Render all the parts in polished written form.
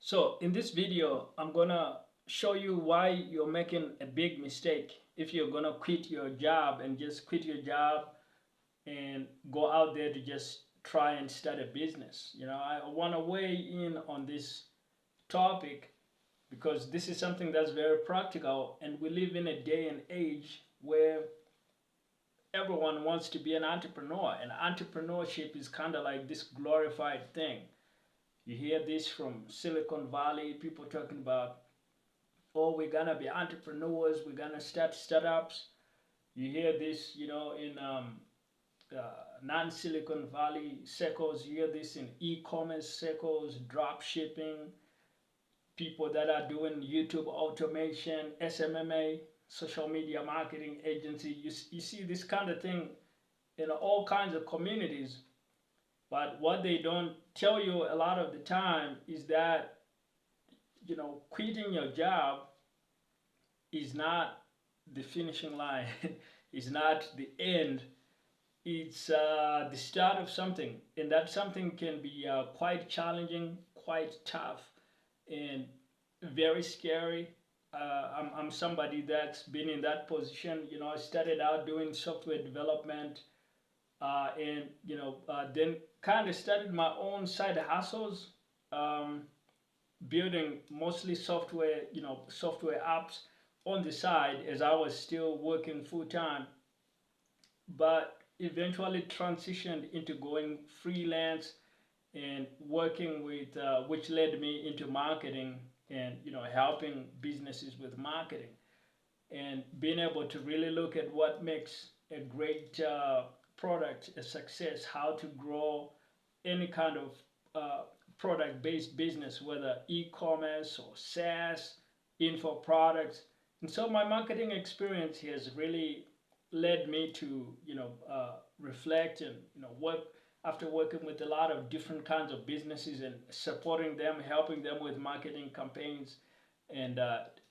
So in this video, I'm gonna show you why you're making a big mistake if you're gonna quit your job and just quit your job and go out there to just try and start a business. I want to weigh in on this topic because this is something that's very practical, and we live in a day and age where everyone wants to be an entrepreneur, and entrepreneurship is kind of like this glorified thing. You hear this from Silicon Valley, people talking about, oh, we're gonna be entrepreneurs, we're gonna start startups. You hear this, in non-Silicon Valley circles. You hear this in e-commerce circles, drop shipping, people that are doing YouTube automation, SMMA, social media marketing agency. You see this kind of thing in all kinds of communities. But what they don't tell you a lot of the time is that, quitting your job is not the finishing line. It's not the end. It's the start of something. And that something can be quite challenging, quite tough, and very scary. I'm somebody that's been in that position. I started out doing software development, and then kind of started my own side hustles, building mostly software, software apps on the side as I was still working full time, but eventually transitioned into going freelance and working with, which led me into marketing and helping businesses with marketing and being able to really look at what makes a great product a success, how to grow any kind of product-based business, whether e-commerce or SaaS, info products. And so my marketing experience has really led me to reflect and work after working with a lot of different kinds of businesses and supporting them, helping them with marketing campaigns and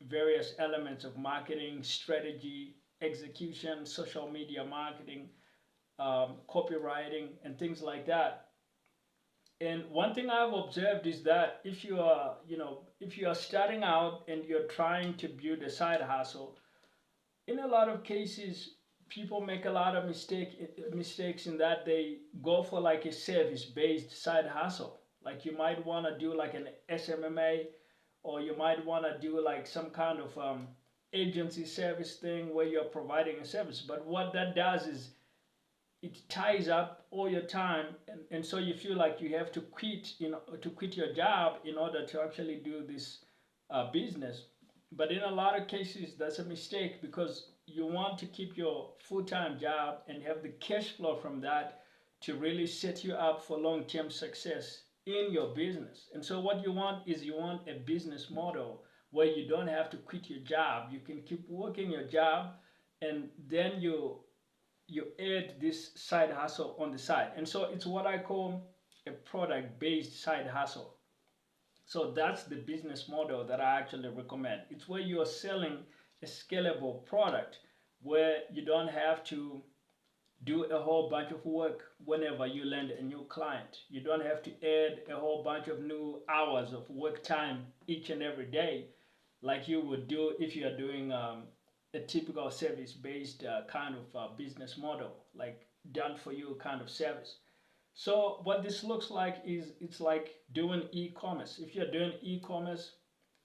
various elements of marketing strategy, execution, social media marketing, copywriting, and things like that. And one thing I've observed is that if you are starting out and you're trying to build a side hustle, in a lot of cases, people make a lot of mistakes in that they go for like a service-based side hustle. Like you might want to do like an SMMA, or you might want to do like some kind of agency service thing where you're providing a service. But what that does is it ties up all your time, and so you feel like you have to quit your job in order to actually do this business. But in a lot of cases, that's a mistake because you want to keep your full-time job and have the cash flow from that to really set you up for long-term success in your business. And so what you want is a business model where you don't have to quit your job. You can keep working your job, and then you add this side hustle on the side. And so it's what I call a product-based side hustle. So that's the business model that I actually recommend. It's where you are selling a scalable product where you don't have to do a whole bunch of work whenever you land a new client. You don't have to add a whole bunch of new hours of work time each and every day like you would do if you are doing a typical service-based kind of business model, like done for you kind of service. So what this looks like is it's like doing e-commerce. If you're doing e-commerce,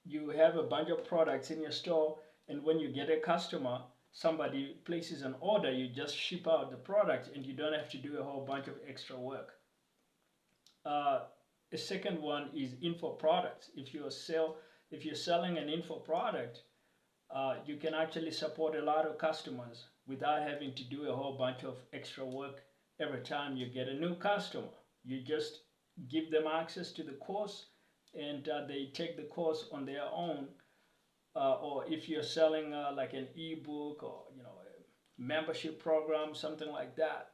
you have a bunch of products in your store, and when you get a customer, somebody places an order, you just ship out the product and you don't have to do a whole bunch of extra work. The second one is info products. If you're selling an info product, you can actually support a lot of customers without having to do a whole bunch of extra work every time you get a new customer. You just give them access to the course, and they take the course on their own. Or if you're selling like an ebook or a membership program, something like that.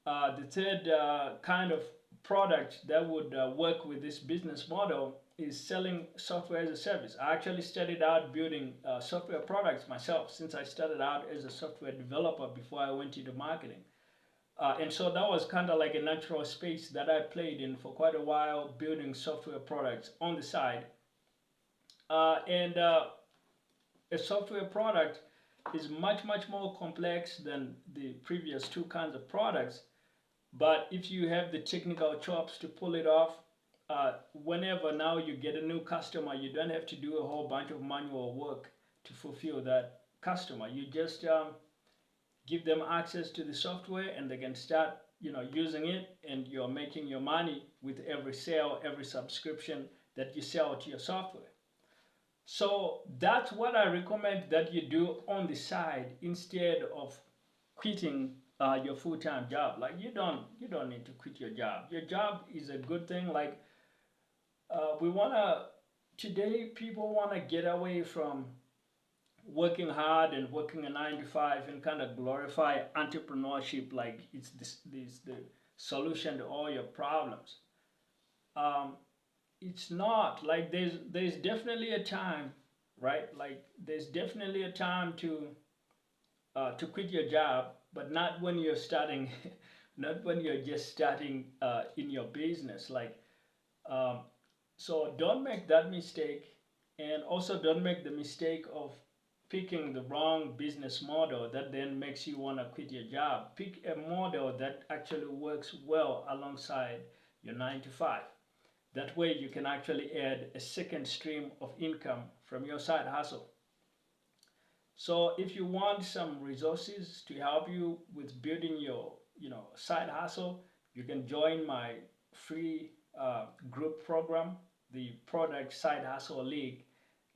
The third kind of product that would work with this business model is selling software as a service. I actually started out building software products myself, since I started out as a software developer before I went into marketing. And so that was kind of like a natural space that I played in for quite a while, building software products on the side. And a software product is much, much more complex than the previous two kinds of products. But if you have the technical chops to pull it off, whenever now you get a new customer, you don't have to do a whole bunch of manual work to fulfill that customer. You just give them access to the software, and they can start, using it, and you're making your money with every sale, every subscription that you sell to your software. So that's what I recommend that you do on the side instead of quitting your full-time job. Like you don't need to quit your job. Your job is a good thing. Like today people wanna get away from working hard and working a 9 to 5 and kind of glorify entrepreneurship like it's the solution to all your problems. It's not. Like there's definitely a time, right? Like there's definitely a time to quit your job, but not when you're starting, not when you're just starting in your business. Like so don't make that mistake, and also don't make the mistake of picking the wrong business model that then makes you want to quit your job. Pick a model that actually works well alongside your 9 to 5. That way you can actually add a second stream of income from your side hustle. So if you want some resources to help you with building your side hustle, you can join my free group program, the Product Side Hustle League,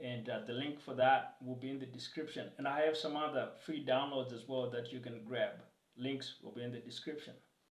and the link for that will be in the description. And I have some other free downloads as well that you can grab. Links will be in the description.